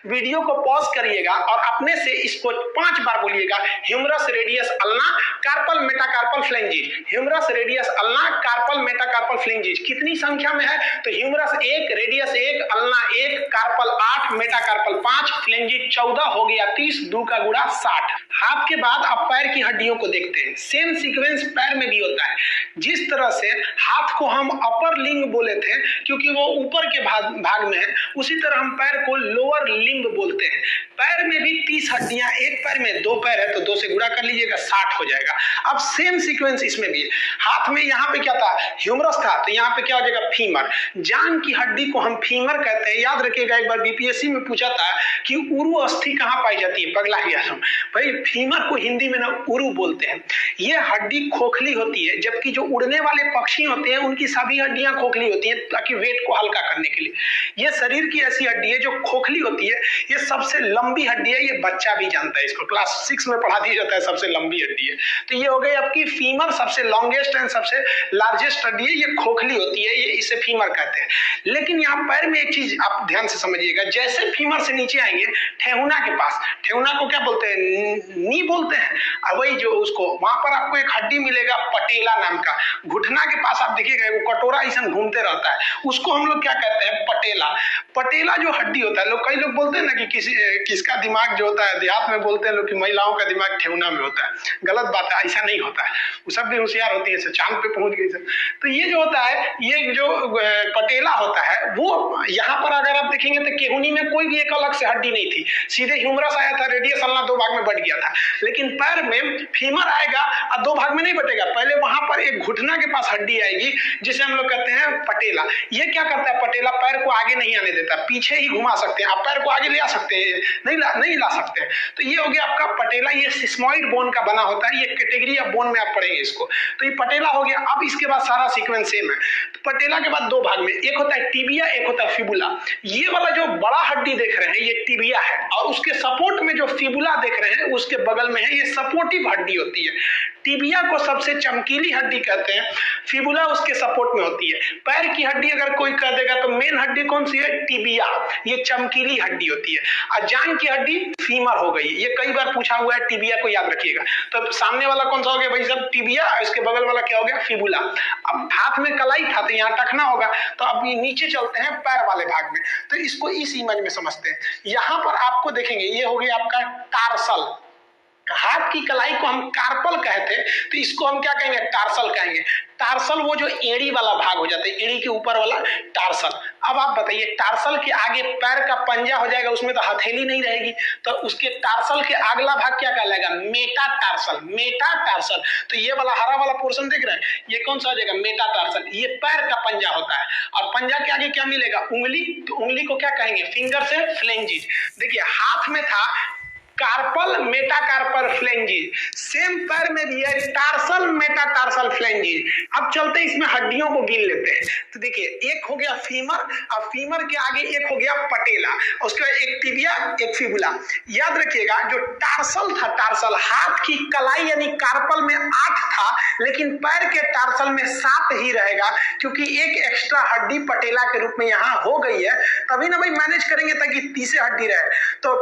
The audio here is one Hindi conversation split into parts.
वीडियो को पॉज करिएगा और अपने से इसको 5 बार बोलिएगा, humerus radius ulna carpal metacarpal phalanges, humerus radius ulna carpal metacarpal phalanges. कितनी संख्या में है? तो humerus 1, radius 1, ulna 1, carpal 8, metacarpal 5, phalanges 14, हो गया 30, 2 का गुणा 60। हाथ के बाद आप पैर की हड्डियों को देखते हैं, सेम सीक्वेंस पैर में भी होता है। जिस तरह से हाथ को हम अपर लिंग बोले थे क्योंकि वो ऊपर के भाग में है, उसी तरह हम पैर को लोअर लिंग बोलते हैं। पैर में भी 30 हड्डियां, एक पैर में 2 पैर है तो 2 से गुणा कर लीजिएगा, 60 हो जाएगा। अब सेम सीक्वेंस इसमें भी है। हाथ में यहाँ पे क्या था? ह्यूमरस था, तो यहाँ पे क्या हो जाएगा? फीमर। जांग की हड्डी को हम फीमर कहते हैं। याद रखिएगा, एक बार बीपीएससी में पूछा था कि उरु अस्थि कहाँ पाई जाती है, पगला गया हम भाई। फीमर को हिंदी में ना उरु बोलते हैं। ये हड्डी खोखली होती है, जबकि जो उड़ने वाले पक्षी होते हैं उनकी सभी हड्डियां खोखली होती हैं ताकि वेट को हल्का करने के लिए। ये शरीर की ऐसी हड्डी है जो खोखली होती है, ये सबसे लंबी हड्डी है। ये बच्चा भी जानता है, इसको क्लास 6 में पढ़ा दिया जाता है, सबसे लंबी हड्डी है। तो ये हो गई आपकी फीमर, सबसे लॉन्गेस्ट एंड सबसे लार्जेस्ट हड्डी है। ये खोखली होती है, ये इसे फीमर कहते हैं। लेकिन यहाँ पैर में एक चीज आप ध्यान से समझिएगा, जैसे फीमर से नीचे आएंगे ठेहुना के पास, ठेहुना को क्या बोलते हैं? नी बोलते हैं। अब वही जो उसको वहां पर आपको एक हड्डी मिलेगा पटेला नाम का, घुटना के पास आप देखिएगा वो कटोरा ऐसा घूमते रहता है, उसको हम लोग क्या कहते हैं? पटेला। पटेला जो हड्डी होता है, लोग कई लोग बोलते हैं ना कि किसका दिमाग जो होता है, देहात में बोलते हैं लोग कि महिलाओं का दिमाग ठेहुना में होता है। गलत बात है, ऐसा नहीं होता है। वो सब भी होशियार होती है, चांद पे पहुंच गई सब। तो ये जो होता है, ये जो पटेला होता है, वो यहाँ पर अगर आप देखेंगे तो केहुनी में कोई भी एक अलग से हड्डी नहीं थी, सीधे ह्यूमरस आया था, रेडियस अल्ना 2 भाग में बट गया था। लेकिन पैर में फीमर आएगा और 2 भाग में नहीं बटेगा, पहले वहां पर एक घुटना के पास हड्डी आएगी जिसे हम लोग कहते हैं पटेला। ये क्या करता है? पटेला पैर को आगे नहीं आने देता, पीछे ही घुमा सकते हैं। आप पैर को आगे ले आ सकते हैं? नहीं ला सकते। तो ये हो गया आपका पटेला। ये सिस्मोइड बोन का बना होता है, ये कैटेगरी ऑफ बोन में आप पढ़ेंगे इसको। तो ये पटेला हो गया। अब इसके बाद सारा सीक्वेंस सेम है। तो पटेला के बाद 2 भाग में, एक होता है टिबिया, एक होता है फिबुला। ये वाला जो बड़ा हड्डी देख रहे हैं ये टिबिया है, और उसके सपोर्ट में जो फिबुला देख रहे हैं उसके बगल में है, ये सपोर्टिव हड्डी होती है। टिबिया को सबसे चमकीली हड्डी कहते हैं, फिबुला उसके सपोर्ट में होती है। पैर की हड्डी अगर कोई कह देगा तो मेन हड्डी कौन सी है? टिबिया, ये चमकीली हड्डी होती है। और जांग की हड्डी फीमर हो गई। ये कई बार पूछा हुआ है, टिबिया को याद रखिएगा। तो सामने वाला कौन सा हो गया भाई साहब? टिबिया, और इसके बगल वाला क्या हो गया? फिबुला। अब हाथ में कलाई था तो यहाँ टखना होगा, तो अब नीचे चलते हैं पैर वाले भाग में। तो इसको इस इमेज में समझते हैं। यहाँ पर आपको देखेंगे ये हो गया आपका टार्सल। हाथ की कलाई को हम कार्पल कहते हैं, तो इसको हम क्या कहेंगे? टार्सल कहेंगे। टार्सल वो जो एड़ी वाला भाग हो जाता है, एड़ी के ऊपर वाला टार्सल। अब आप बताइए, टार्सल के आगे पैर का पंजा हो जाएगा, उसमें तो हथेली नहीं रहेगी, तो उसके टार्सल के अगला भाग क्या कहलाएगा? मेटाटार्सल। मेटाटार्सल। तो ये वाला हरा वाला पोर्शन देख रहे हैं, ये कौन सा हो जाएगा? मेटाटार्सल। ये पैर का पंजा होता है, और पंजा के आगे क्या मिलेगा? उंगली। तो उंगली को क्या कहेंगे? फिंगर से फ्लेंजिज। देखिए हाथ में था कार्पल मेटाकार्पल फ्लेंजिज, सेम पैर में भी है टार्सल मेटाटार्सल फ्लेंजिज। अब चलते इसमें हड्डियों को गिन लेते हैं। तो देखिए एक हो गया फीमर, और फीमर के आगे एक हो गया पटेला, उसके बाद एक टिबिया, एक फिबुला। याद रखिएगा जो टार्सल था, टार्सल हाथ की कलाई यानी कार्पल में 8 था, लेकिन पैर के टार्सल में 7 ही रहेगा, क्योंकि एक एक्स्ट्रा हड्डी पटेला के रूप में यहाँ हो गई है। तभी ना भाई मैनेज करेंगे ताकि 30 हड्डी रहे। तो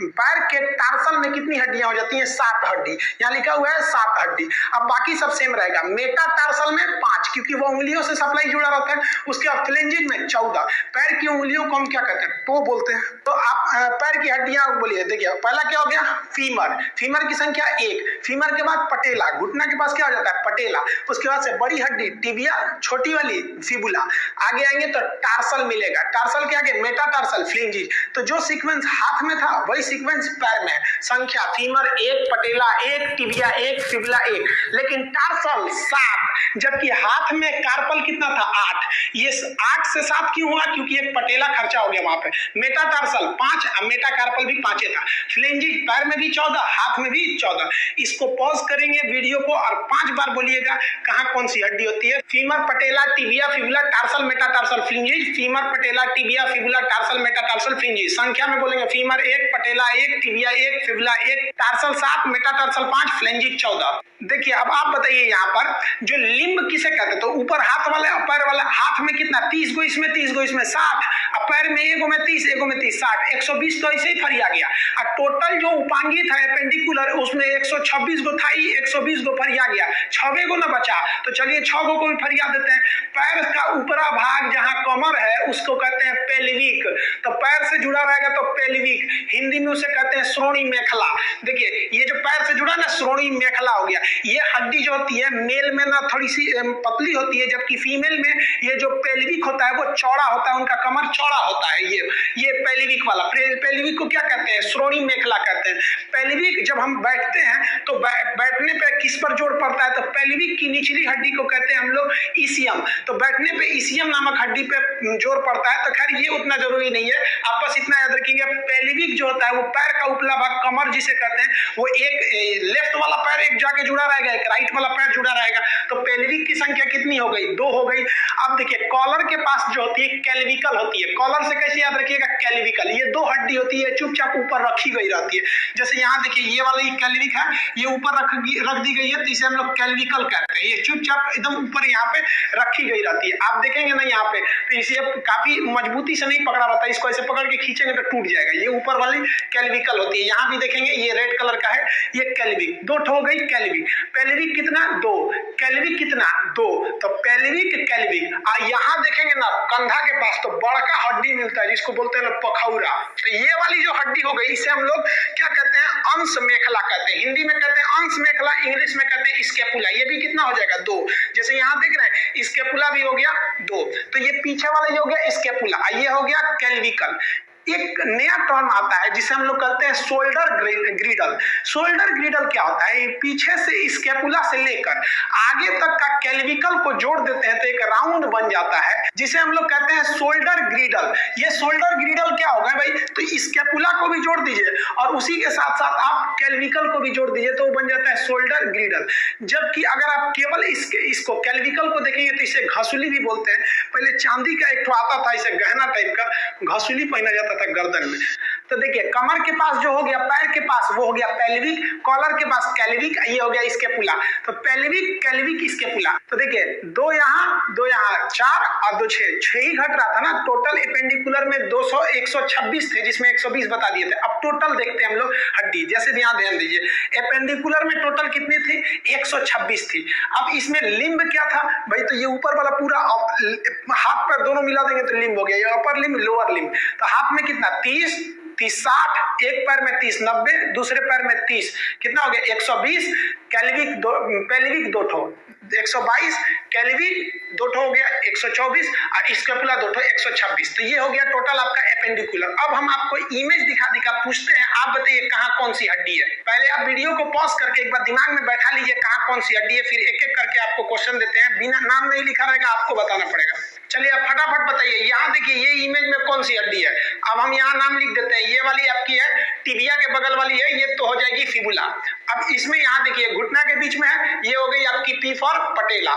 पैर के टार्सल में कितनी हड्डियां हो जाती हैं? 7 हड्डी। यहाँ लिखा हुआ है 7 हड्डी। अब बाकी सब सेम रहेगा। मेटाटार्सल में 5, क्योंकि वो उंगलियों से सप्लाई जुड़ा रहता है। उसके बाद फ्लेंजिज में 14। पैर की उंगलियों को हम क्या कहते हैं? टो बोलते हैं। तो आप पैर की हड्डियां बोलिए। देखिए पहला क्या हो गया? फीमर। फीमर की संख्या 1। फीमर के बाद पटेला, घुटना के पास क्या हो जाता है? पटेला। उसके बाद से बड़ी हड्डी टिबिया, छोटी वाली फिबुला। आगे आएंगे तो टार्सल मिलेगा, टार्सल के आगे मेटाटार्सल, फ्लेंजिज। तो जो सीक्वेंस हाथ में था वही सीक्वेंस पैर में। संख्या फीमर 1, पटेला 1, टिबिया 1, फिबुला 1, लेकिन टार्सल 7, जबकि हाथ में कार्पल कितना था? 8। ये 8 से 7 क्यों हुआ? क्योंकि एक पटेला खर्चा हो गया वहां पे। मेटाटार्सल 5, मेटा मेटाकार्पल भी 5 था। फ्लेंजिज पैर में भी 14, हाथ में भी 14। इसको पॉज करेंगे वीडियो को और 5 बार बोलिएगा कहां कौन सी हड्डी होती है। Femur, patella, tibia, fibula, tarsal, metatarsal, phalanges. Femur, patella, tibia, fibula, tarsal, metatarsal, phalanges. संख्या में बोलेंगे femur 1, patella 1, tibia 1, fibula 1, tarsal 7, metatarsal 5, phalanges 14। देखिए अब आप बताइए यहाँ पर जो लिम्ब किसे कहते हैं, तो ऊपर हाथ वाले और पैर वाला, हाथ में कितना 30 गो इसमें, 30 गो इसमें 60, और पैर में एगो में 30, एगो में 30, 60, 120 तो ऐसे ही फरिया गया। और टोटल जो उपांगी था एपेंडिकुलर उसमें 126 गो था, 120 गो फरिया गया, 6 गो ना बचा। तो चलिए 6 गो को भी फरिया देते हैं। पैर का ऊपरा भाग जहां कमर है उसको कहते हैं पेल्विक, तो पैर से जुड़ा रहेगा तो पेल्विक, हिंदी में उसे कहते हैं श्रोणी मेखला। देखिए ये जो पैर से जुड़ा ना श्रोणी मेखला हो गया। ये हड्डी जो होती है मेल में ना थोड़ी सी पतली होती है, जबकि फीमेल में ये जो पेल्विक होता है वो चौड़ा होता है, उनका कमर चौड़ा होता है। ये पेल्विक वाला, पेल्विक को क्या कहते हैं, श्रोणी मेखला कहते हैं। पेल्विक जब हम बैठते हैं तो बैठने पे किस पर जोर पड़ता है, तो पेल्विक की निचली हड्डी को कहते हैं हम लोग इसियम, तो बैठने पे इसियम नामक हड्डी पे जोर पड़ता है। तो खैर ये उतना जरूरी नहीं है, आप बस इतना याद रखेंगे पेल्विक जो होता है वो पैर का उपला भाग, कमर जिसे कहते हैं, वो एक लेफ्ट वाला पैर एक जाके जुड़ा रहेगा, एक राइट वाला पैर जुड़ा रहेगा। तो पेल्विक की संख्या कितनी हो गई, 2 हो गई। अब देखिए कॉलर के पास जो होती है कैल्विकल होती है। कॉलर से कैसे याद रखिएगा, कैल्विकल, ये 2 हड्डी होती है चुपचाप ऊपर रखी गई रहती है। जैसे यहाँ देखिए ये वाला कैल्विक है, ये ऊपर रख दी गई है, तो इसे हम लोग कैल्विकल कहते हैं। ये चुपचाप एकदम ऊपर यहाँ पे रखी गई रहती है। आप देखेंगे ना यहाँ पे, तो इसे काफी मजबूती से नहीं पकड़ा रहता है, इसको ऐसे पकड़ के खींचेंगे तो टूट जाएगा। ये ऊपर वाली कैल्विकल होती है। यहाँ भी देखेंगे ये रेड कलर का है, ये कैल्विक। 2 हो गई कैल्विक। पेल्विक कितना, 2, कैल्विक कितना, 2, तो पेल्विक कैल्विक। यहाँ देखेंगे ना कंधा के पास तो बड़का हड्डी मिलता है जिसको बोलते हैं पखौरा। तो ये वाली जो हड्डी हो गई इसे हम लोग क्या कहते हैं, अंश मेखला कहते हैं। हिंदी में कहते हैं अंश मेखला, इंग्लिश में कहते हैं स्केपुला। ये भी कितना हो जाएगा, 2। जैसे यहाँ देख रहे हैं स्केपुला भी हो गया 2, तो ये पीछे वाला जो हो गया स्केपुला, ये हो गया कैल्विकल। एक नया टर्म आता है जिसे हम लोग कहते हैं शोल्डर ग्रिडल। शोल्डर ग्रिडल क्या होता है, पीछे से स्केपुला से लेकर आगे तक का कैल्विकल को जोड़ देते हैं तो एक राउंड बन जाता है जिसे हम लोग कहते हैं शोल्डर ग्रिडल। ये शोल्डर ग्रिडल क्या होगा भाई, तो स्केपुला को भी जोड़ दीजिए और उसी के साथ साथ आप कैल्विकल को भी जोड़ दीजिए तो वो बन जाता है शोल्डर ग्रिडल। जबकि अगर आप केवल इसको कैल्विकल को देखेंगे तो इसे घसुली भी बोलते हैं। पहले चांदी का एक आता था इसे गहना टाइप का, घसुली पहना जाता था गर्दन में। तो देखिए कमर के पास जो हो गया, पैर के पास वो हो गया पेल्विक, कॉलर के पास कैल्विक, ये हो गया स्केपुला। तो पेल्विक कैल्विक स्केपुला। तो देखिए 2 यहाँ 2 यहाँ 4 और 2 6 ही घट रहा था ना। टोटल एपेंडिकुलर में 126 थे जिसमें 120 बता दिए थे। अब टोटल देखते हैं हम लोग हड्डी, जैसे ध्यान दीजिए एपेंडिकुलर में टोटल कितनी थी, 126 थी। अब इसमें लिम्ब क्या था भाई, तो ये ऊपर वाला पूरा हाथ पर दोनों मिला देंगे तो लिम्ब हो गया, ये अपर लिम्ब लोअर लिम्ब। तो हाथ में कितना 30 30 60, एक पैर में 30 90, दूसरे पैर में 30, कितना हो गया 120। कैल्विक पेल्विक 2 ठो 122, कैल्विक 2 ठो हो गया 124 और स्केपुला 2 ठो 126। तो ये हो गया टोटल आपका एपेंडिकुलर। अब हम आपको इमेज दिखा पूछते हैं, आप बताइए कहाँ कौन सी हड्डी है। पहले आप वीडियो को पॉज करके एक बार दिमाग में बैठा लीजिए कहाँ कौन सी हड्डी है, फिर एक एक करके आपको क्वेश्चन देते हैं। बिना नाम नहीं लिखा रहेगा, आपको बताना पड़ेगा। चलिए आप फटाफट बताइए, यहाँ देखिए ये इमेज में कौन सी हड्डी है। अब हम यहाँ नाम लिख देते हैं, ये वाली आपकी है टिबिया के बगल वाली है, ये तो हो जाएगी फिबुला। अब इसमें यहाँ देखिए घुटना के बीच में है, ये हो गई आपकी पी फॉर पटेला।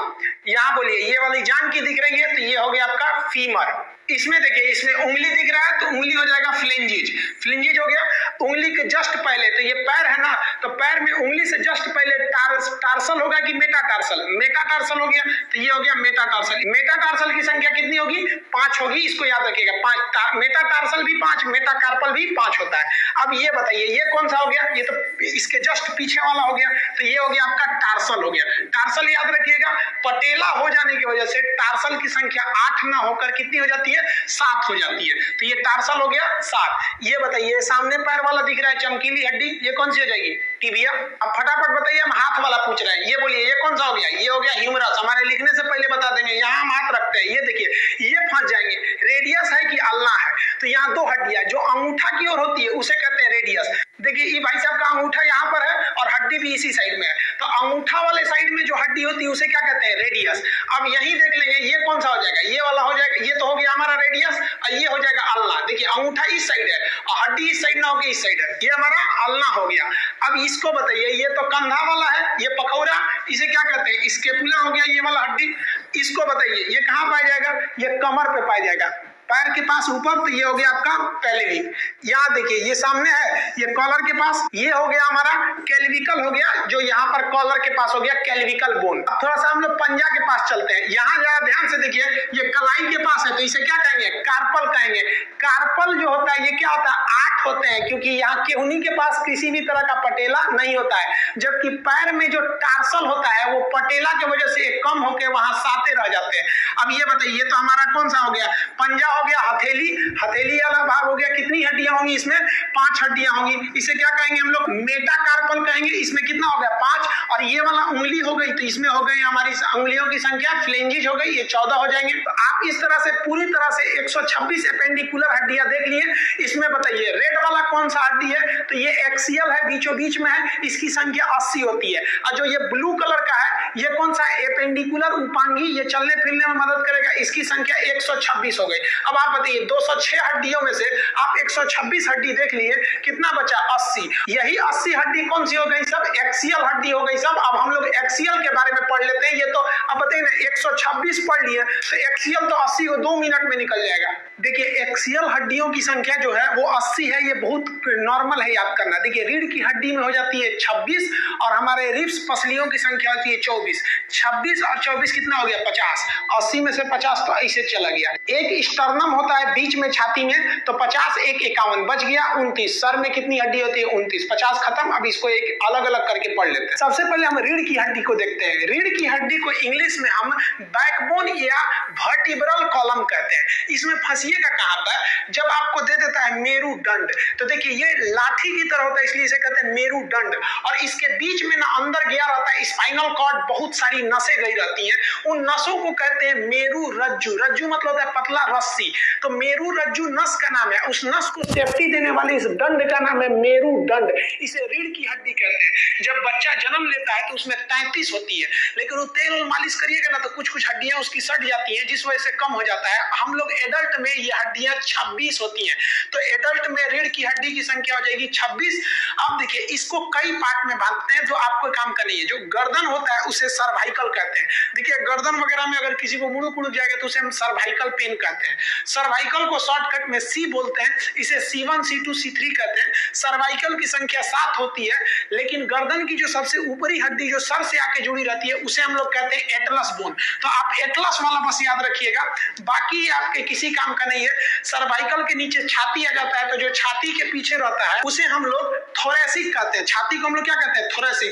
यहाँ बोलिए ये वाली जान की दिख रही है तो ये हो गया आपका फीमर। इसमें देखिए इसमें उंगली दिख रहा है तो उंगली हो जाएगा फ्लेंजिज, फ्लेंजिज हो गया। उंगली के जस्ट पहले, तो ये पैर है ना, तो पैर में उंगली से जस्ट पहले टार्सल होगा कि मेटाटार्सल, मेटाटार्सल हो गया तो ये हो गया मेटाटार्सल। मेटाटार्सल की संख्या कितनी होगी, 5 होगी, इसको याद रखिएगा 5। मेटाटार्सल भी 5, मेटाकार्पल भी 5 होता है। अब ये बताइए ये कौन सा हो गया, ये तो इसके जस्ट पीछे वाला हो गया, तो ये हो गया आपका टार्सल हो गया। टार्सल याद रखिएगा, पटेला हो जाने की वजह से टार्सल की संख्या 8 ना होकर कितनी हो जाती है, 7 हो जाती है। तो ये टार्सल हो गया 7। ये बताइए सामने पैर वाला दिख रहा है चमकीली हड्डी, ये कौन सी हो जाएगी, टिबिया। अब फटाफट बताइए, हम हाथ वाला पूछ रहे हैं, ये बोलिए ये कौन सा हो गया, ये हो गया ह्यूमरस। हमारे लिखने से पहले बता देंगे, यहाँ हम हाथ रखते हैं, ये देखिए ये फंस जाएंगे। रेडियस है कि अल्ना है, तो यहाँ 2 हड्डियां, जो अंगूठा की ओर होती है उसे कहते हैं रेडियस। देखिए ये भाई साहब का अंगूठा यहाँ पर है और हड्डी भी इसी साइड में है, तो अंगूठा वाले साइड में जो हड्डी होती है उसे क्या कहते हैं? रेडियस। अब यही देख लेंगे ये कौन सा हो जाएगा, ये वाला हो जाएगा, ये तो हो गया हमारा रेडियस और ये हो जाएगा अल्ना। देखिए अंगूठा इस साइड है और हड्डी इस साइड ना होगी इस साइड है, ये हमारा अल्ना हो गया। अब इसको बताइए, ये तो कंधा वाला है, ये पखौरा, इसे क्या कहते हैं? स्केपुला हो गया ये वाला हड्डी। इसको बताइए ये कहाँ पाया जाएगा? ये कमर पे पाया जाएगा, पैर के पास ऊपर, तो ये हो गया आपका पेल्विक। यहाँ देखिए ये सामने है, ये कॉलर के पास, ये हो गया हमारा कैल्विकल हो गया, जो यहाँ पर कॉलर के पास हो गया कैल्विकल बोन। थोड़ा सा हम लोग पंजा के पास चलते हैं, यहाँ जरा ध्यान से देखिए, ये कलाई के पास है तो इसे क्या कहेंगे? कार्पल कहेंगे। कार्पल जो होता है ये क्या होता है? 8 होते हैं, क्योंकि यहाँ केहूनी के पास किसी भी तरह का पटेला नहीं होता है, जबकि पैर में जो टार्सल होता है वो पटेला की वजह से कम होकर वहां 7 रह जाते हैं। अब ये बताइए, ये तो हमारा कौन सा हो गया? पंजा हो गया, हथेली, हथेली वाला भाग हो गया, कितनी हड्डियां होंगी इसमें? 5 हड्डियां होंगी, इसे क्या कहेंगे हम लोग? मेटाकार्पल कहेंगे। इसमें कितना हो गया? 5। और ये वाला उंगली हो गई, तो इसमें हो गई हमारी उंगलियों की संख्या, फ्लेंजिज हो गई, ये 14 हो जाएंगे। तो आप इस तरह से पूरी तरह से 126 एपेंडिकुलर हड्डियां देख लिए। इसमें बताइए रेड वाला कौन सा हड्डी है? तो ये एक्सियल है, बीचों बीच में है, इसकी संख्या 80 होती है। और जो ये ब्लू कलर का है ये कौन सा है? एपेंडिकुलर उपांगी, ये चलने फिरने में मदद करेगा, इसकी संख्या 126 हो गई। अब आप बताइए 206 हड्डियों में से आप 126 हड्डी देख लिए, कितना बचा? 80। यही 80 हड्डी कौन सी हो गई सब? एक्सियल हड्डी हो गई सब। अब हम लोग एक्सियल के बारे में पढ़ लेते हैं। ये तो अब बताइए ना, 126 पढ़ लिए तो एक्सियल तो 80 को 2 मिनट में निकल जाएगा। देखिए एक्सियल हड्डियों की संख्या जो है वो 80 है, ये बहुत नॉर्मल है याद करना। देखिए रीढ़ की हड्डी में हो जाती है 26 और हमारे रिब्स पसलियों की संख्या होती है 24। 26 और 24 कितना हो गया? 50। 80 में से 50 तो ऐसे चला गया। एक स्टर्नम होता है बीच में छाती में, तो 50 एक 51 बच गया 29। सर में कितनी हड्डी होती है? 29। 50 खत्म। अब इसको एक अलग अलग करके पढ़ लेते हैं। सबसे पहले हम रीढ़ की हड्डी को देखते हैं। रीढ़ की हड्डी को इंग्लिश में हम बैकबोन या वर्टिब्रल कॉलम कहते हैं। इसमें फंसिएगा कहां पर? जब आपको दे देता है मेरुदंड, तो देखिए ये लाठी की तरह होता है, इसलिए इसे कहते हैं मेरुदंड। और इसके बीच में ना अंदर गया रहता है स्पाइनल कॉर्ड, बहुत सारी नसें गई रहती हैं, उन नसों को कहते हैं मेरु रज्जु। रज्जु मतलब होता है पतला रस्सी, तो मेरु रज्जु नस का नाम है। उस नस को सेफ्टी देने वाले इस दंड का नाम है मेरुदंड। इसे रीढ़ की हड्डी कहते हैं। जब बच्चा जन्म लेता है तो उसमें 33 होती है, लेकिन वो तेल मालिश करिएगा ना तो कुछ कुछ हड्डियां उसकी सट जाती हैं, जिस वजह से कम हो जाता है। हम लोग एडल्ट में ये हड्डियां 26 होती हैं, तो एडल्ट में रीढ़ की हड्डी की संख्या हो जाएगी 26। अब देखिए इसको कई पार्ट में बांटते हैं, जो आपको काम का नहीं है। जो गर्दन होता है उसे सर्वाइकल कहते हैं। देखिए गर्दन वगैरह में अगर किसी को मुड़ुक उड़ुक जाएगा तो उसे हम सर्वाइकल पेन कहते हैं। सर्वाइकल को शॉर्टकट में सी बोलते हैं, इसे C1 C2 C3 कहते हैं। सर्वाइकल की संख्या 7 होती है, लेकिन गर्दन की जो सबसे ऊपरी हड्डी जो सर से आके जुड़ी रहती है उसे हम लोग कहते हैं एटलस बोन। तो आप एटलस वाला बस याद रखिएगा, बाकी आपके किसी काम का नहीं है। सर्वाइकल के नीचे छाती आ जाता है, तो जो छाती के पीछे रहता है उसे हम लोग थोरेसिक कहते हैं। छाती को हम लोग क्या कहते हैं? थोरेसिक।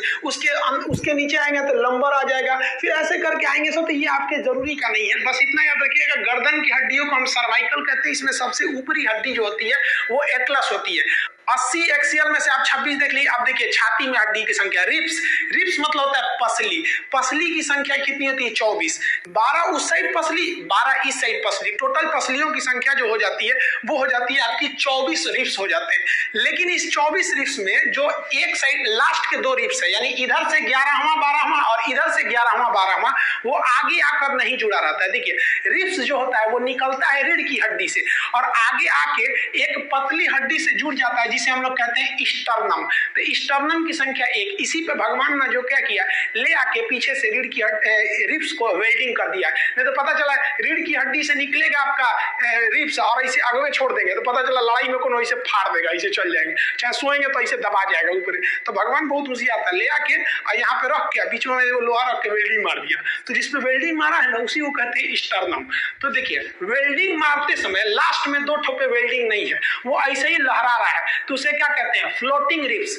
उसके नीचे आएंगे तो लंबर आ जाएगा, फिर ऐसे करके आएंगे सब। तो ये आपके जरूरी का नहीं है, बस इतना याद रखिएगा। गर्दन की हड्डियों को हम सर्वाइकल कहते हैं, इसमें सबसे ऊपरी हड्डी जो होती है वो एटलस होती है। 80 एक्सियल में से आप 26 देख ली। अब देखिए छाती में हड्डी की संख्या, रिब्स, रिब्स मतलब होता है पसली। पसली की संख्या कितनी होती है? 24। 12 उस साइड पसली, 12 इस साइड पसली। टोटल पसलियों की संख्या जो हो जाती है वो हो जाती है आपकी 24 रिब्स हो जाते हैं। लेकिन इस 24 रिब्स में जो एक साइड लास्ट के 2 रिब्स है, यानी इधर से 11वां 12वां और इधर से 11वां 12वां, वो आगे आकर नहीं जुड़ा रहता है। देखिए रिब्स जो होता है वो निकलता है रीढ़ की हड्डी से और आगे आके एक पतली हड्डी से जुड़ जाता है, जिसे हम लोग कहते हैं स्टर्नम। तो स्टर्नम की संख्या 1। इसी पे भगवान ने जो क्या किया, ले आके पीछे से रीढ़ की रिब्स को वेल्डिंग कर दिया। नहीं तो पता चला रीढ़ की हड्डी से निकलेगा आपका रिब्स और इसे आगे छोड़ देंगे तो पता चला लड़ाई में कौन इसे फाड़ देगा, इसे चल जाएंगे, चाहे सोएंगे तो इसे दबा जाएगा ऊपर। तो भगवान बहुत होशियार था, ले आके और यहाँ पे रख के बीच में लोहा रख के वेल्डिंग मार दिया। तो जिसपे वेल्डिंग मारा है ना उसी को कहते हैं स्टर्नम। तो देखिए वेल्डिंग मारते समय लास्ट में 2 ठोपे वेल्डिंग नहीं है, वो ऐसे ही लहरा रहा है, तो उसे क्या कहते हैं? Floating ribs.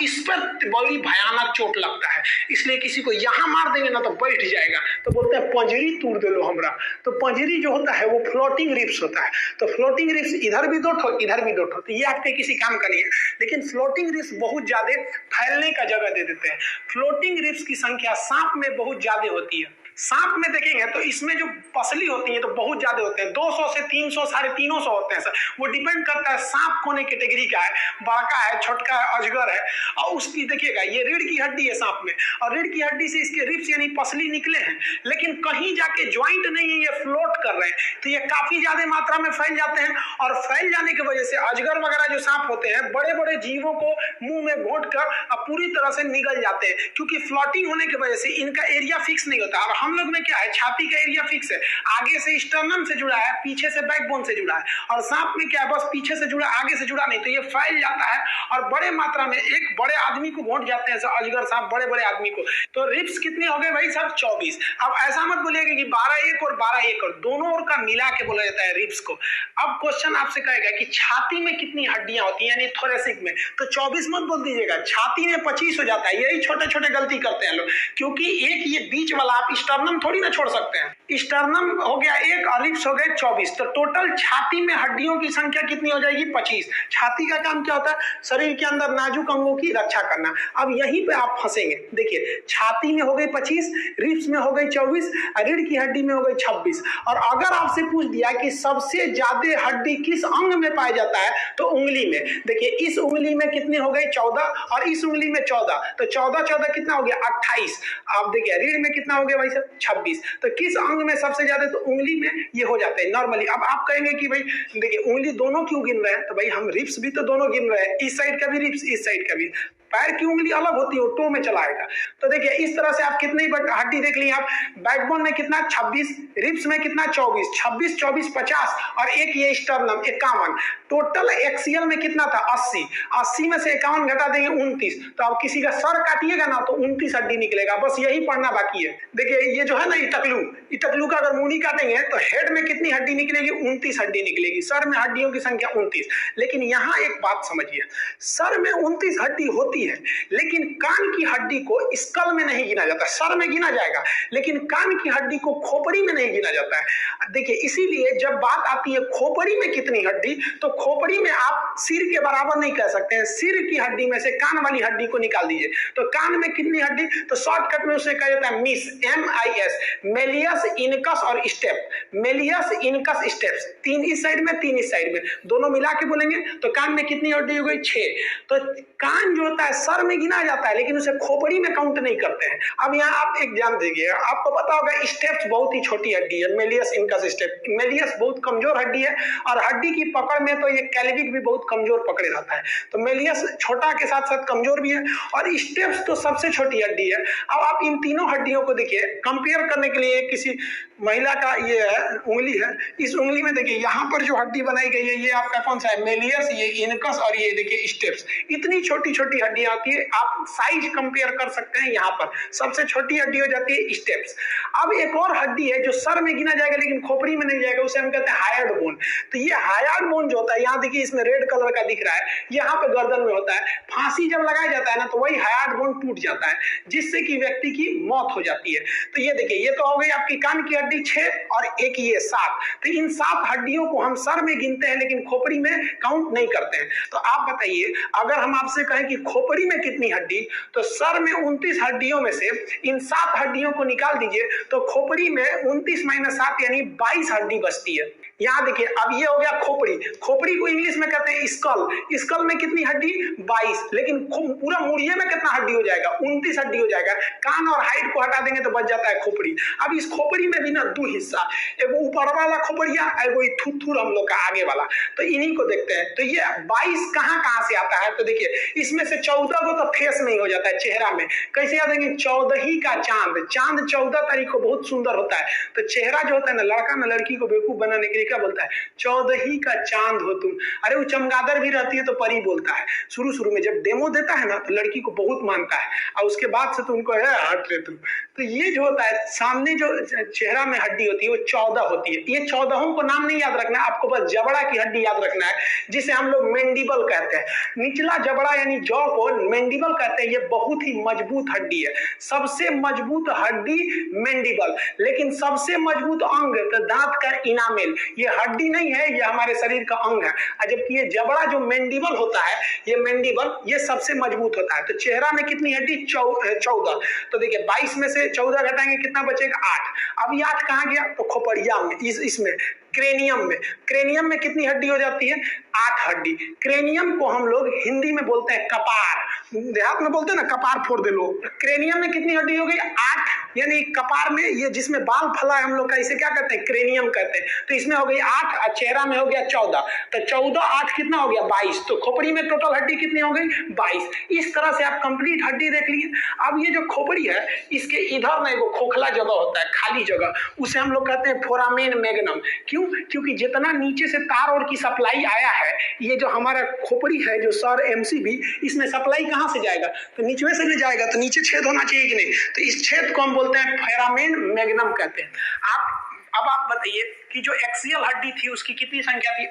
इस पर बड़ी भयानक चोट लगता है, इसलिए किसी को यहाँ मार देंगे ना तो बैठ जाएगा, तो बोलते हैं पंजरी तोड़ दे लो हमरा। तो पंजरी जो होता है वो फ्लोटिंग रिब्स होता है। तो फ्लोटिंग रिब्स इधर भी 2 ठो इधर भी 2 ठो, तो ये आपके किसी काम का नहीं है। लेकिन फ्लोटिंग रिब्स बहुत ज्यादा फैलने का जगह दे देते हैं। फ्लोटिंग रिब्स की संख्या सांप में बहुत ज्यादा होती है। सांप में देखेंगे तो इसमें जो पसली होती है तो बहुत ज्यादा होते हैं, 200 से 300 350 होते हैं सर। वो डिपेंड करता है सांप कौन कैटेगरी का है, बड़का है, छोटका है, अजगर है। और उसकी देखिएगा ये रीढ़ की हड्डी है सांप में, और रीढ़ की हड्डी से इसके रिब्स यानी पसली निकले हैं, लेकिन कहीं जाके ज्वाइंट नहीं है, ये फ्लोट कर रहे हैं। तो ये काफी ज्यादा मात्रा में फैल जाते हैं, और फैल जाने की वजह से अजगर वगैरह जो सांप होते हैं बड़े बड़े जीवों को मुंह में घोट कर पूरी तरह से निगल जाते हैं, क्योंकि फ्लोटिंग होने की वजह से इनका एरिया फिक्स नहीं होता। और हम लोग में क्या है, छाती का एरिया फिक्स है, आगे से स्टर्नम से जुड़ा है, पीछे से बैकबोन से जुड़ा है। और सांप में क्या है, बस पीछे से जुड़ा, आगे से जुड़ा नहीं। तो ये फैल जाता है और बड़े मात्रा में एक बड़े आदमी को घोट जाते हैं अजगर सांप, बड़े बड़े आदमी को। तो रिब्स कितने हो गए भाई साहब, 24। अब ऐसा मत बोलिएगा कि 12 एक और 12 एक, और दोनों ओर का मिला के बोला जाता है रिब्स को। अब क्वेश्चन आपसे कहेगा कि छाती में कितनी हड्डियां होती हैं, यानी थोरेसिक में, तो 24 मत बोल दीजिएगा, छाती में 25 हो जाता है। यही छोटे छोटे गलती करते हैं लोग, क्योंकि एक ये बीच वाला आप स्टर्नम थोड़ी ना छोड़ सकते हैं। स्टर्नम हो गया एक और रिब्स हो गए 24, तो टोटल छाती में हड्डियों की संख्या कितनी हो जाएगी, 25। छाती का काम क्या होता है, शरीर के अंदर नाजुक अंगों की रक्षा करना। अब यहीं पे आप फंसेंगे। देखिए छाती में हो गई 25, रिब्स में हो गई 24, रीढ़ की हड्डी में हो गई 26। और अगर आपसे पूछ दिया कि सबसे ज्यादा हड्डी किस अंग में पाया जाता है, तो उंगली में। देखिए इस उंगली में कितनी हो गई, 14, और इस उंगली में 14, तो 14 कितना हो गया, 28। आप देखिए रीढ़ में कितना हो गया भाई साहब, 26। तो किस अंग में सबसे ज्यादा, तो उंगली में ये हो जाते हैं नॉर्मली। अब आप कहेंगे कि भाई देखिए उंगली दोनों क्यों गिन रहे हैं, तो भाई हम रिब्स भी तो दोनों गिन रहे हैं, इस साइड का भी रिब्स, इस साइड का भी। पैर की उंगली अलग होती है, टो में चलाएगा। तो देखिए इस तरह से आप कितनी हड्डी देख ली आप, बैकबोन में कितना 26, रिब्स में कितना 24, 26 24 50, और एक ये स्टर्नम 51। टोटल एक्सियल में कितना था, 80। 80 में से 51 घटा देंगे 29। तो आप किसी का सर काटिएगा ना तो 29 हड्डी निकलेगा, बस यही पढ़ना बाकी है। देखिए ये जो है ना इटकलू का अगर मुंडी काटेंगे तो हेड में कितनी हड्डी निकलेगी, 29 हड्डी निकलेगी। सर में हड्डियों की संख्या 29। लेकिन यहाँ एक बात समझिए, सर में 29 हड्डी होती है, लेकिन कान की हड्डी को स्कल में नहीं गिना जाता। सर में गिना जाएगा, लेकिन कान की हड्डी को खोपड़ी में नहीं गिना जाता है। देखिए इसीलिए जब बात आती है खोपड़ी में कितनी हड्डी, तो खोपड़ी में आप सिर के बराबर नहीं कह सकते हैं। सिर की हड्डी में से कान वाली हड्डी को निकाल दीजिए, तो कान में कितनी हड्डी, तो शॉर्टकट में उसे कहा जाता है मिस, MIS, मेलियस, इनकस और स्टेप। मेलियस, इनकस, स्टेप्स, 3 इस साइड में 3 इस साइड में, दोनों मिला के बोलेंगे तो कान में कितनी हड्डी हो गई, 6। तो कान जो होता है सर में गिना जाता है, लेकिन उसे खोपड़ी में काउंट नहीं करते हैं। अब यहाँ आप एक ध्यान दीजिए, आपको पता होगा स्टेप्स बहुत ही छोटी हड्डी है, मेलियस, इनकस, स्टेप। मेलियस बहुत कमजोर हड्डी है, और हड्डी की पकड़ में तो ये कैल्विक भी बहुत कमजोर पकड़े रहता है। तो मेलियस छोटा के साथ साथ कमजोर भी है, और स्टेप्स तो सबसे छोटी हड्डी है। अब आप इन तीनों हड्डियों को देखिए, कंपेयर करने के लिए किसी महिला का ये है उंगली है, इस उंगली में देखिए यहाँ पर जो हड्डी बनाई गई है, ये आपका कौन सा है, मेलियस, ये इनकस, और ये देखिए स्टेप्स। इतनी छोटी छोटी हड्डियां आती है, आप साइज कंपेयर कर सकते हैं। यहाँ पर सबसे छोटी हड्डी हो जाती है स्टेप्स। अब एक और हड्डी है जो सर में गिना जाएगा लेकिन खोपड़ी में नहीं जाएगा, उसे हम कहते हैं हायर्ड बोन। तो ये हायर्ड बोन जो होता है, यहाँ देखिए इसमें रेड कलर का दिख रहा है, यहाँ पे गर्दन में होता है। फांसी जब लगाया जाता है ना, तो वही हायर्ड बोन टूट जाता है, जिससे कि व्यक्ति की मौत हो जाती है। तो ये देखिए, ये तो हो गई आपकी कान की हड्डी 6, और एक ये 7। तो इन 7 हड्डियों को हम सर में गिनते हैं, लेकिन खोपड़ी में काउंट नहीं करते हैं। तो आप बताइए, अगर हम आपसे कहें कि खोपड़ी में कितनी हड्डी, तो सर में 29 हड्डियों में से इन 7 हड्डियों को निकाल दीजिए, तो खोपड़ी में 29 - 7 यानी 22 हड्डी बचती है। यहाँ देखिए, अब ये हो गया खोपड़ी। खोपड़ी को इंग्लिश में कहते हैं स्कल। स्कल में कितनी हड्डी, 22, लेकिन पूरा मुड़िए में कितना हड्डी हो जाएगा, 29 हड्डी हो जाएगा। कान और हाइट को हटा देंगे तो बच जाता है खोपड़ी। अब इस खोपड़ी में भी ना 2 हिस्सा, एगो ऊपर वाला खोपड़िया, एगो थुथुर हम लोग का आगे वाला। तो इन्हीं को देखते हैं। तो ये 22 कहाँ से आता है, तो देखिए इसमें से 14 को तो फेस नहीं हो जाता है चेहरा में। कैसे याद देंगे, 14 का चांद, चांद 14 तारीख को बहुत सुंदर होता है। तो चेहरा जो होता है ना, लड़का ना लड़की को बेवकूफ बनाने के लिए क्या बोलता है, 14 का चांद हो तुम। अरे वो चमगादड़ भी रहती है तो परी बोलता है। शुरू में जब डेमो देता है ना, तो लड़की को बहुत मानता है, और उसके बाद से तो उनको हट रे तुम। तो ये जो होता है, सामने जो चेहरा में हड्डी होती है वो 14 होती है। ये 14 को नाम नहीं याद रखना है आपको, बस जबड़ा की हड्डी याद रखना है, जिसे हम लोग मेंडिबल कहते हैं। निचला जबड़ा यानी जॉ को मेंडिबल कहते हैं। ये बहुत ही मजबूत हड्डी है, सबसे मजबूत हड्डी मेंडिबल। लेकिन सबसे मजबूत अंग तो दांत का इनामेल, ये हड्डी नहीं है, ये हमारे शरीर का अंग है। जबकि ये जबड़ा जो मेंडिबल होता है, ये मेंडिबल ये सबसे मजबूत होता है। तो चेहरा में कितनी हड्डी, 14। तो देखिए 22 में से से 14 घटाएंगे कितना बचेगा? 8। अब ये 8 कहाँ गया? तो खोपड़िया में, इसमें क्रेनियम में कितनी हड्डी हो जाती है? 8 हड्डी। क्रेनियम को हम लोग हिंदी में बोलते हैं कपार, देहात में बोलते हैं ना कपार फोड़ दे लोग। क्रेनियम में कितनी हड्डी हो गई? 8, यानी कपार में ये जिसमें बाल फला है हम लोग का, इसे क्या कहते हैं? क्रेनियम कहते हैं। तो इसमें हो गई 8 और चेहरा में हो गया 14, तो 14 8 कितना हो गया? 22। तो खोपड़ी में टोटल हड्डी कितनी हो गई? 22। इस तरह से आप कंप्लीट हड्डी देख लिए। अब ये जो खोपड़ी है, इसके इधर में एगो खोखला जगह होता है, खाली जगह, उसे हम लोग कहते हैं फोरामेन मैग्नम। क्यों? क्योंकि जितना नीचे से तार और की सप्लाई आया है, ये जो हमारा खोपड़ी है, जो सर एमसीबी, इसमें सप्लाई कहां से जाएगा? तो नीचे से ले जाएगा, तो नीचे छेद होना चाहिए कि नहीं? तो इस छेद को हम बोलते हैं फोरामेन मैग्नम कहते हैं। अब आप बताइए कि जो एक्सियल हड्डी थी उसकी कितनी संख्या थी?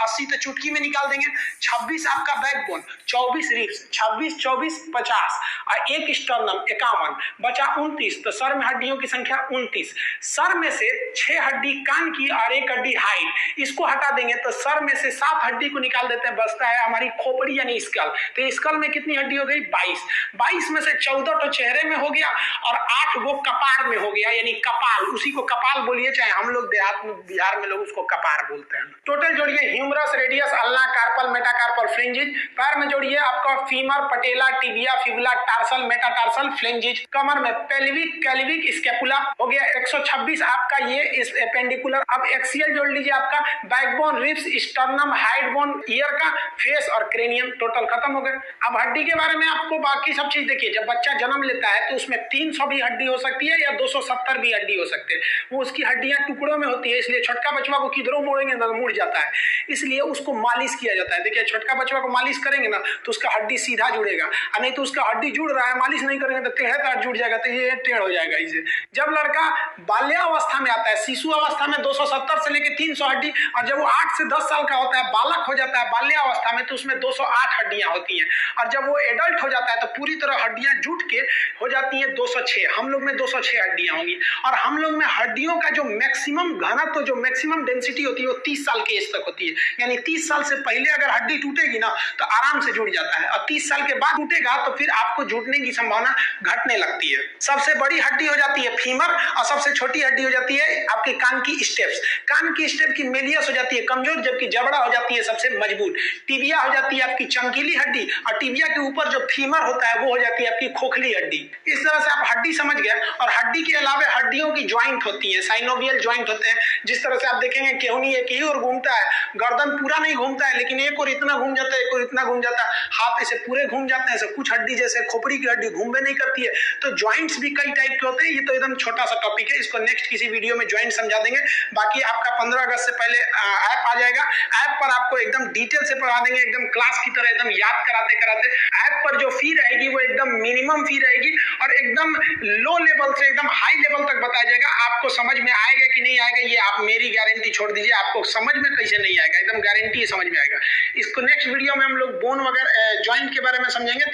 80 तो चुटकी में निकाल देंगे। 26 आपका बैकबोन, 24 रिब्स, 26 24 50 और 1 स्टर्नम 51, बचा 29। तो सर में हड्डियों की संख्या 29। सर में से 6 हड्डी कान की और 1 हड्डी हाइट, इसको हटा देंगे तो सर में से 7 हड्डी को निकाल देते हैं, बचता है हमारी खोपड़ी यानी स्कल। तो स्कल में कितनी हड्डी हो गई? 22 में से 14 तो चेहरे में हो गया और 8 वो कपार में हो गया, यानी कपाल, उसी को कपाल बोलिए, चाहे हम लोग देहात में, बिहार में लोग उसको कपार बोलते हैं। टोटल जोड़िए humerus, radius, ulna, carpal, metacarpal, phalanges. पैर में जोड़िए आपका femur, patella, tibia, fibula, tarsal, metatarsal, phalanges. कमर में पेल्विक, कैल्विक, स्कैपुला हो गया। 126 आपका ये इस एपेंडिकुलर। अब एक्सियल जोड़ लीजिए आपका backbone, ribs, sternum, hide bone, year का, फेस और क्रेनियम। टोटल खत्म हो गए। अब हड्डी के बारे में आपको बाकी सब चीज देखिए। जब बच्चा जन्म लेता है तो उसमें 300 भी हड्डी हो सकती है या 270 भी हड्डी हो सकते हैं। वो उसकी हड्डियां टुकड़ों में होती है, इसलिए छोटका बचवा को किधरों मोड़ेंगे ना मुड़ जाता है, इसलिए उसको मालिश किया जाता है। देखिए छोटका बचवा को मालिश करेंगे ना तो उसका हड्डी सीधा जुड़ेगा, और नहीं तो उसका हड्डी जुड़ रहा है, मालिश नहीं करेंगे तो टेढ़ा तार जुड़ जाएगा, तो ये टेढ़ हो जाएगा इसे। जब लड़का बाल्यावस्था में आता है, शिशु अवस्था में 270 से लेकर 300 हड्डी, और जब वो 8 से 10 साल का होता है, बालक हो जाता है बाल्यावस्था में, तो उसमें 208 हड्डियां होती हैं, और जब वो एडल्ट हो जाता है तो पूरी तरह हड्डियां जुट के हो जाती हैं 206। हम लोग में 206 हड्डियां होंगी, और हम लोग में हड्डियों का जो मैक्सिमम घनत्व, तो जो मैक्सिमम डेंसिटी होती है वो 30 साल के एज तक होती है। यानी 30 साल से पहले अगर हड्डी टूटेगी ना तो आराम से जुड़ जाता है, और 30 साल के बाद टूटेगा तो फिर आपको जुटने की संभावना घटने लगती है। सबसे बड़ी हड्डी हो जाती है फीमर, और सबसे छोटी हड्डी हो जाती है आपके कान की स्टेप्स। कान की स्टेप की मेलियस हो जाती है कमजोर, जबकि जबड़ा हो जाती है सबसे मजबूत। टिबिया हो जाती है आपकी चमकीली हड्डी, और टिबिया के ऊपर जो फीमर होता है वो हो जाती है आपकी खोखली हड्डी। इस तरह से आप हड्डी समझ गए। और हड्डी के अलावा हड्डियों की ज्वाइंट होती है, साइनोवियल ज्वाइंट होते हैं। जिस तरह से आप देखेंगे केहूनी एक ही ओर घूमता है, गर्दन पूरा नहीं घूमता है, लेकिन एक और इतना घूम जाता है, एक और इतना घूम जाता है, हाथ ऐसे पूरे घूम जाते हैं। कुछ हड्डी जैसे खोपड़ी की हड्डी घूमबे नहीं करती है। तो ज्वाइंट्स भी कई टाइप के होते हैं। ये तो एकदम छोटा सा टॉपिक है, इसको नेक्स्ट किसी वीडियो में ज्वाइंट समझा देंगे। बाकी आपका 15 अगस्त से पहले ऐप आ जाएगा। ऐप पर आपको एकदम डिटेल से पढ़ा देंगे, एकदम क्लास की तरह, एकदम याद कराते कराते। ऐप पर जो फी रहेगी वो एकदम मिनिमम फी रहेगी, और एकदम लो लेवल से एकदम हाई लेवल तक बताया जाएगा। आपको समझ में आएगा कि नहीं आएगा ये आप मेरी गारंटी छोड़ दीजिए, आपको समझ में कैसे नहीं आएगा, एकदम गारंटी समझ में आएगा। इसको नेक्स्ट वीडियो में हम लोग बोन वगैरह ज्वाइंट के बारे में समझेंगे।